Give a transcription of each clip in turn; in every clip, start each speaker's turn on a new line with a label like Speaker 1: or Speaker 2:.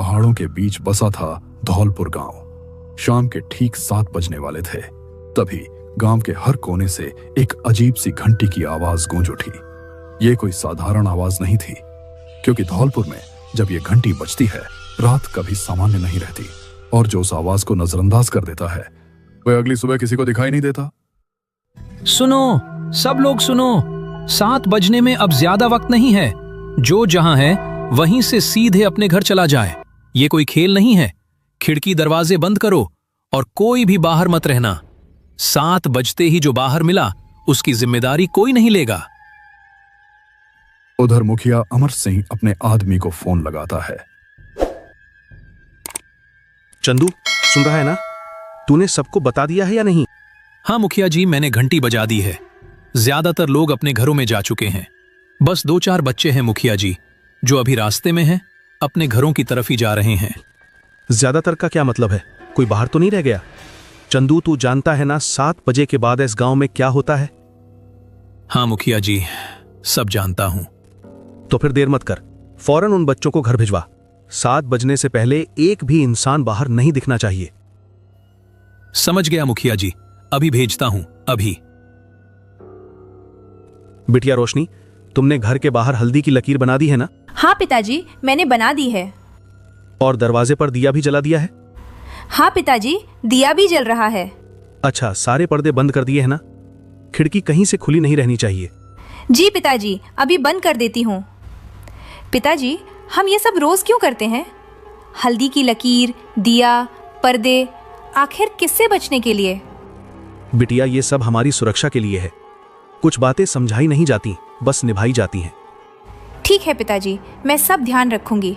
Speaker 1: पहाड़ों के बीच बसा था धौलपुर गांव। शाम के ठीक 7 बजने वाले थे। तभी गांव के हर कोने से एक अजीब सी घंटी की आवाज गूंज उठी। ये कोई साधारण आवाज नहीं थी, क्योंकि धौलपुर में जब ये घंटी बजती है, रात कभी सामान्य नहीं रहती, और जो उस आवाज को नजरअंदाज कर देता है, वह अगली सुबह किसी को दिखाई नहीं देता।
Speaker 2: सुनो, सब लोग सुनो, 7 बजने में अब ज्यादा वक्त नहीं है। जो जहां है वहीं से सीधे अपने घर चला जाए। ये कोई खेल नहीं है। खिड़की दरवाजे बंद करो और कोई भी बाहर मत रहना। 7 बजते ही जो बाहर मिला, उसकी जिम्मेदारी कोई नहीं लेगा।
Speaker 1: उधर मुखिया अमर सिंह अपने आदमी को फोन लगाता है।
Speaker 3: चंदू, सुन रहा है ना? तूने सबको बता दिया है या नहीं?
Speaker 2: हाँ मुखिया जी, मैंने घंटी बजा दी है। ज्यादातर लोग अपने घरों में जा चुके हैं। बस 2-4 बच्चे हैं मुखिया जी, जो अभी रास्ते में हैं, अपने घरों की तरफ ही जा रहे हैं।
Speaker 3: ज्यादातर का क्या मतलब है? कोई बाहर तो नहीं रह गया? चंदू, तू जानता है ना 7 बजे के बाद इस गांव में क्या होता है?
Speaker 2: हाँ मुखिया जी, सब जानता हूं।
Speaker 3: तो फिर देर मत कर, फौरन उन बच्चों को घर भिजवा। 7 बजने से पहले एक भी इंसान बाहर नहीं दिखना चाहिए।
Speaker 2: समझ गया मुखिया जी, अभी भेजता हूं, अभी।
Speaker 3: बिटिया रोशनी, तुमने घर के बाहर हल्दी की लकीर बना दी है ना?
Speaker 4: हाँ पिताजी, मैंने बना दी है।
Speaker 3: और दरवाजे पर दिया भी जला दिया है?
Speaker 4: हाँ पिताजी, दिया भी जल रहा है।
Speaker 3: अच्छा, सारे पर्दे बंद कर दिए हैं ना? खिड़की कहीं से खुली नहीं रहनी चाहिए।
Speaker 4: जी पिताजी, अभी बंद कर देती हूँ। पिताजी, हम ये सब रोज क्यों करते हैं? हल्दी की लकीर, दिया, पर्दे, आखिर किससे बचने के लिए?
Speaker 3: बिटिया, ये सब हमारी सुरक्षा के लिए है। कुछ बातें समझाई नहीं जाती, बस निभाई जाती हैं।
Speaker 4: ठीक है पिताजी, मैं सब ध्यान रखूंगी।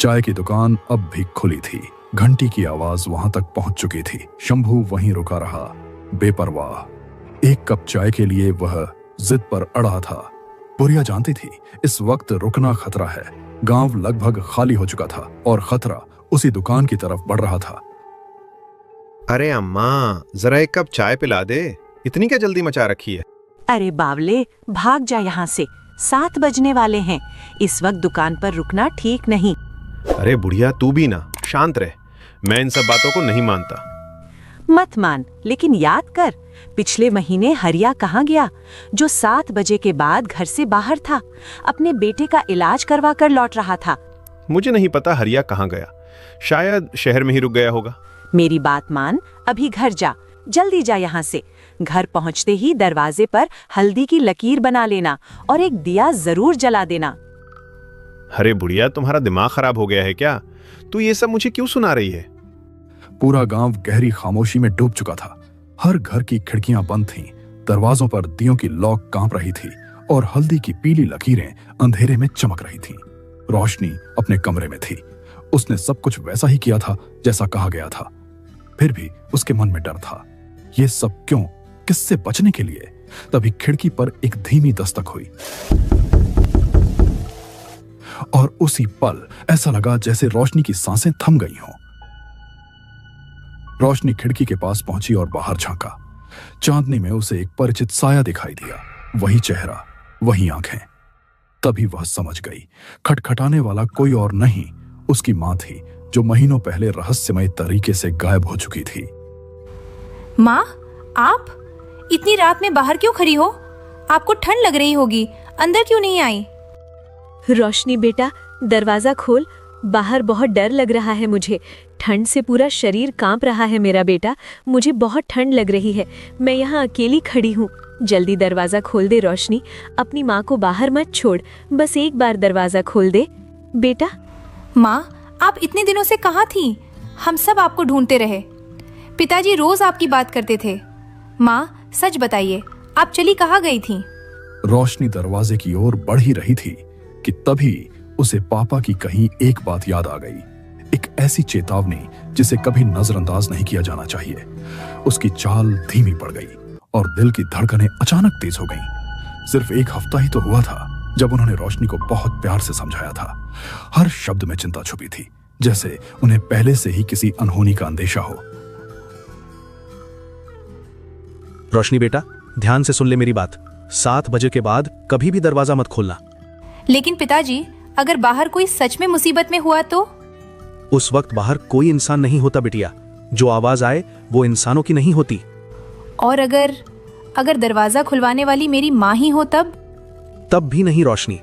Speaker 1: चाय की दुकान अब भी खुली थी। घंटी की आवाज वहां तक पहुंच चुकी थी। शंभू वहीं रुका रहा, बेपरवाह। एक कप चाय के लिए वह जिद पर अड़ा था। बुढ़िया जानती थी इस वक्त रुकना खतरा है। गांव लगभग खाली हो चुका था और खतरा उसी दुकान की तरफ बढ़ रहा था।
Speaker 5: अरे अम्मा, जरा एक कप चाय पिला दे। इतनी क्या जल्दी मचा रखी है?
Speaker 6: अरे बावले, भाग जा यहाँ से। 7 बजने वाले हैं। इस वक्त दुकान पर रुकना ठीक नहीं।
Speaker 5: अरे बुढ़िया, तू भी ना शांत रह। मैं इन सब बातों को नहीं मानता।
Speaker 6: मत मान, लेकिन याद कर, पिछले महीने हरिया कहाँ गया, जो 7 बजे के बाद घर से बाहर था। अपने बेटे का इलाज करवा कर लौट रहा था।
Speaker 5: मुझे नहीं पता हरिया कहाँ गया। शायद शहर में ही रुक गया होगा।
Speaker 6: मेरी बात मान, अभी घर जा, जल्दी जा यहाँ से। घर पहुँचते ही दरवाजे पर हल्दी की लकीर बना लेना और एक दिया जरूर जला देना।
Speaker 5: अरे बुढ़िया, तुम्हारा दिमाग खराब हो गया है क्या? तू ये सब मुझे क्यों सुना रही है?
Speaker 1: पूरा गांव गहरी खामोशी में डूब चुका था। हर घर की खिड़कियां बंद थीं, दरवाजों पर दियों की लौ कांप रही थी और हल्दी की पीली लकीरें अंधेरे में चमक रही थीं। रोशनी अपने कमरे में थी। उसने सब कुछ वैसा ही किया था जैसा कहा गया था। फिर भी उसके मन में डर था। ये सब क्यों? किससे बचने के लिए? तभी खिड़की पर एक धीमी दस्तक हुई और उसी पल ऐसा लगा जैसे रोशनी की सांसें थम गई हों। रोशनी खिड़की के पास पहुंची और बाहर झांका। चांदनी में उसे एक परिचित साया दिखाई दिया। वही चेहरा, वही आंखें। तभी वह समझ गई, खटखटाने वाला कोई और नहीं, उसकी मां थी, जो महीनों पहले रहस्यमय तरीके से गायब हो चुकी थी।
Speaker 4: माँ, आप इतनी रात में बाहर क्यों खड़ी हो? आपको ठंड लग रही होगी, अंदर क्यों नहीं आई?
Speaker 7: रोशनी बेटा, दरवाजा खोल। बाहर बहुत डर लग रहा है मुझे। ठंड से पूरा शरीर कांप रहा है मेरा बेटा। मुझे बहुत ठंड लग रही है। मैं यहाँ अकेली खड़ी हूँ। जल्दी दरवाजा खोल दे रोशनी। अपनी माँ को बाहर मत छोड़। बस एक बार दरवाजा खोल दे बेटा।
Speaker 4: माँ, आप इतने दिनों से कहाँ थी? हम सब आपको ढूंढते रहे। पिताजी रोज आपकी बात करते थे। माँ, सच बताइए, आप चली कहाँ गई थी?
Speaker 1: रोशनी दरवाजे की ओर बढ़ ही रही थी कि तभी उसे पापा की कही एक बात याद आ गई। एक ऐसी चेतावनी जिसे कभी नजरअंदाज नहीं किया जाना चाहिए। उसकी चाल धीमी पड़ गई और दिल की धड़कनें अचानक तेज हो गईं। सिर्फ एक हफ्ता ही तो हुआ था जब उन्होंने रोशनी को बहुत प्यार से समझाया था। हर शब्द में चिंता छुपी थी, जैसे उन्हें पहले से ही किसी अनहोनी का अंदेशा हो।
Speaker 3: रोशनी बेटा, ध्यान से सुन ले मेरी बात। 7 बजे के बाद कभी भी दरवाजा मत खोलना।
Speaker 4: लेकिन पिताजी, अगर बाहर कोई सच में मुसीबत में हुआ तो?
Speaker 3: उस वक्त बाहर कोई इंसान नहीं होता बिटिया। जो आवाज आए वो इंसानों की नहीं होती।
Speaker 4: और अगर दरवाजा खुलवाने वाली मेरी माँ ही हो तब
Speaker 3: भी नहीं रोशनी।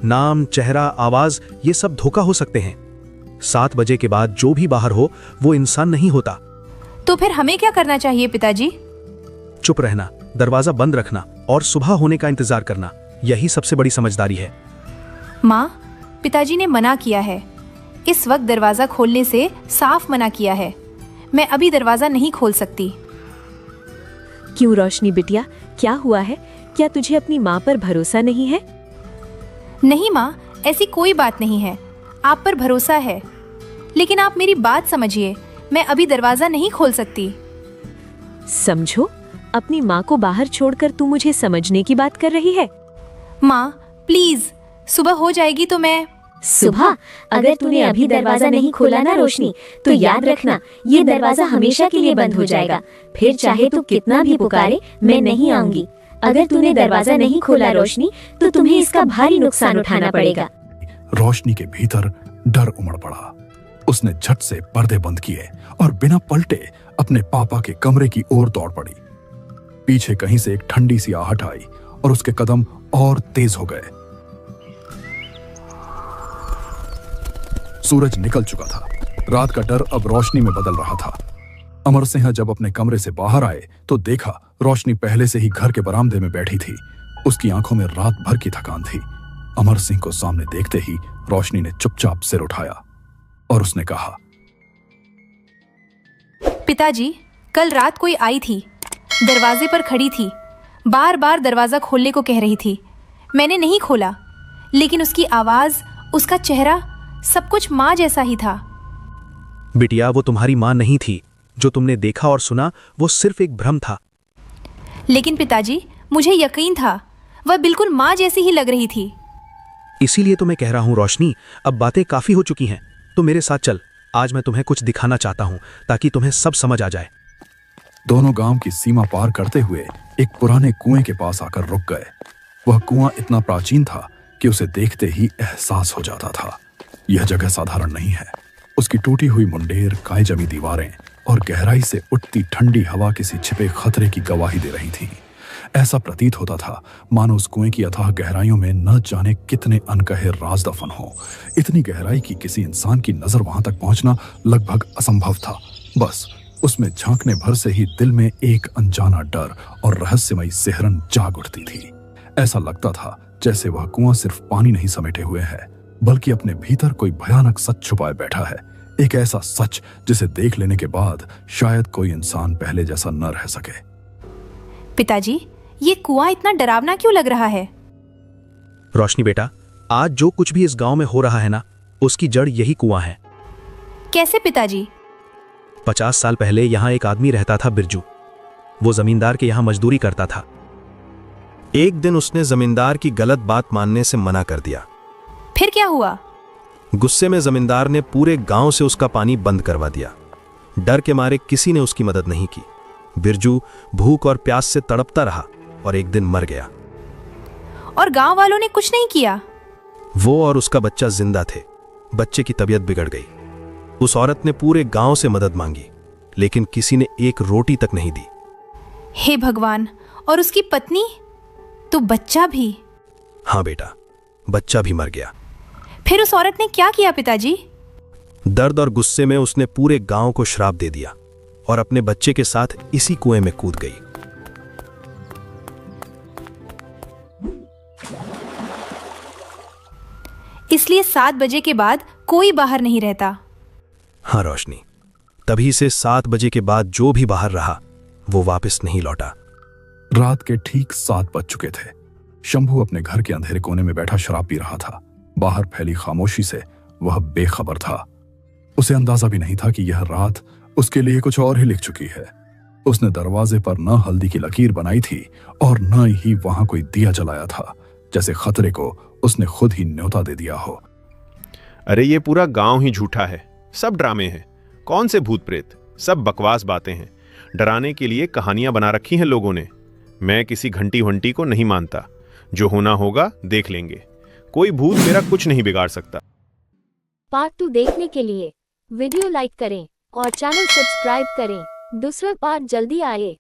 Speaker 3: नाम, चेहरा, आवाज ये सब धोखा हो सकते हैं। 7 बजे के बाद जो भी बाहर हो वो इंसान नहीं होता।
Speaker 4: तो फिर हमें क्या करना चाहिए पिताजी?
Speaker 3: चुप रहना, दरवाजा बंद रखना और सुबह होने का इंतजार करना, यही सबसे बड़ी समझदारी है।
Speaker 4: माँ, पिताजी ने मना किया है। इस वक्त दरवाजा खोलने से साफ मना किया है। मैं अभी दरवाजा नहीं खोल सकती।
Speaker 7: क्यों रोशनी बिटिया, क्या हुआ है? क्या तुझे अपनी माँ पर भरोसा नहीं है?
Speaker 4: नहीं माँ, ऐसी कोई बात नहीं है। आप पर भरोसा है, लेकिन आप मेरी बात समझिए। मैं अभी दरवाजा नहीं खोल सकती।
Speaker 7: समझो, अपनी माँ को बाहर छोड़कर तू मुझे समझने की बात कर रही है?
Speaker 4: माँ प्लीज, सुबह हो जाएगी तो मैं।
Speaker 8: सुबह? अगर तूने अभी दरवाजा नहीं खोला ना रोशनी, तो याद रखना ये दरवाजा हमेशा के लिए बंद हो जाएगा। फिर चाहे तू कितना भी पुकारे, मैं नहीं आऊंगी। अगर तूने दरवाजा नहीं खोला रोशनी, तो तुम्हें इसका भारी नुकसान उठाना पड़ेगा।
Speaker 1: रोशनी के भीतर डर उमड़ पड़ा। उसने झट से पर्दे बंद किए और बिना पलटे अपने पापा के कमरे की ओर दौड़ पड़ी। पीछे कहीं से एक ठंडी सी आहट आई और उसके कदम और तेज हो गए। सूरज निकल चुका था। रात का डर अब रोशनी में बदल रहा था। अमर सिंह जब अपने कमरे से बाहर आए तो देखा रोशनी पहले से ही घर के बरामदे में बैठी थी। उसकी आंखों में रात भर की थकान थी। अमर सिंह को सामने देखते ही रोशनी ने चुपचाप सिर उठाया और उसने कहा,
Speaker 4: पिताजी, कल रात कोई आई थी, दरवाजे पर खड़ी थी, बार बार दरवाजा खोलने को कह रही थी। मैंने नहीं खोला, लेकिन उसकी आवाज, उसका चेहरा, सब कुछ माँ जैसा ही था।
Speaker 3: बिटिया, वो तुम्हारी माँ नहीं थी। जो तुमने देखा और सुना वो सिर्फ एक भ्रम था।
Speaker 4: लेकिन पिताजी, मुझे यकीन था वह बिल्कुल माँ जैसी ही लग रही थी।
Speaker 3: इसीलिए तो मैं कह रहा हूँ रोशनी, अब बातें काफी हो चुकी हैं, तो मेरे साथ चल। आज मैं तुम्हें कुछ दिखाना चाहता हूँ ताकि तुम्हें सब समझ आ जाए।
Speaker 1: दोनों गांव की सीमा पार करते हुए एक पुराने कुएं के पास आकर रुक गए। वह कुआं इतना प्राचीन था कि उसे देखते ही एहसास हो जाता था यह जगह साधारण नहीं है। उसकी टूटी हुई मुंडेर, काई जमी दीवारें और गहराई से उठती ठंडी हवा किसी छिपे खतरे की गवाही दे रही थी। ऐसा प्रतीत होता था मानो उस कुएं की अथाह गहराइयों में न जाने कितने अनकहे राज दफन हो। इतनी गहराई की किसी इंसान की नजर वहां तक पहुंचना लगभग असंभव था। बस उसमें झांकने भर से ही दिल में एक अनजाना डर और रहस्यमयी सिहरन जाग उठती थी। ऐसा लगता था जैसे वह कुआं सिर्फ पानी नहीं समेटे हुए है, बल्कि अपने भीतर कोई भयानक सच छुपाए बैठा है। एक ऐसा सच जिसे देख लेने के बाद शायद कोई इंसान पहले जैसा न रह सके।
Speaker 4: पिताजी, ये कुआं इतना डरावना क्यों लग रहा है?
Speaker 3: रोशनी बेटा, आज जो कुछ भी इस गांव में हो रहा है ना, उसकी जड़ यही कुआं है।
Speaker 4: कैसे पिताजी?
Speaker 3: 50 साल पहले यहाँ एक आदमी रहता था, बिरजू। वो जमींदार के यहाँ मजदूरी करता था। एक दिन उसने जमींदार की गलत बात मानने से मना कर दिया।
Speaker 4: फिर क्या हुआ?
Speaker 3: गुस्से में जमींदार ने पूरे गांव से उसका पानी बंद करवा दिया। डर के मारे किसी ने उसकी मदद नहीं की। बिरजू भूख और प्यास से तड़पता रहा और एक दिन मर गया।
Speaker 4: और गांव वालों ने कुछ नहीं किया?
Speaker 3: वो और उसका बच्चा जिंदा थे। बच्चे की तबीयत बिगड़ गई। उस औरत ने पूरे गांव से मदद मांगी, लेकिन किसी ने एक रोटी तक नहीं दी।
Speaker 4: हे भगवान! और उसकी पत्नी? तो बच्चा भी?
Speaker 3: हाँ बेटा, बच्चा भी मर गया।
Speaker 4: फिर उस औरत ने क्या किया पिताजी?
Speaker 3: दर्द और गुस्से में उसने पूरे गांव को श्राप दे दिया और अपने बच्चे के साथ इसी कुएं में कूद गई।
Speaker 4: इसलिए 7 बजे के बाद कोई बाहर नहीं रहता।
Speaker 3: हाँ रोशनी, तभी से 7 बजे के बाद जो भी बाहर रहा वो वापस नहीं लौटा।
Speaker 1: रात के ठीक 7 बज चुके थे। शंभू अपने घर के अंधेरे कोने में बैठा शराब पी रहा था। बाहर फैली खामोशी से वह बेखबर था। उसे अंदाजा भी नहीं था कि यह रात उसके लिए कुछ और ही लिख चुकी है। उसने दरवाजे पर न हल्दी की लकीर बनाई थी और न ही वहां कोई दिया जलाया था, जैसे खतरे को उसने खुद ही न्योता दे दिया हो।
Speaker 5: अरे ये पूरा गांव ही झूठा है, सब ड्रामे हैं। कौन से भूत प्रेत, सब बकवास बातें हैं। डराने के लिए कहानियां बना रखी हैं लोगों ने। मैं किसी घंटी वंटी को नहीं मानता। जो होना होगा देख लेंगे। कोई भूत मेरा कुछ नहीं बिगाड़ सकता।
Speaker 8: पार्ट 2 देखने के लिए वीडियो लाइक करें और चैनल सब्सक्राइब करें। दूसरा पार्ट जल्दी आए।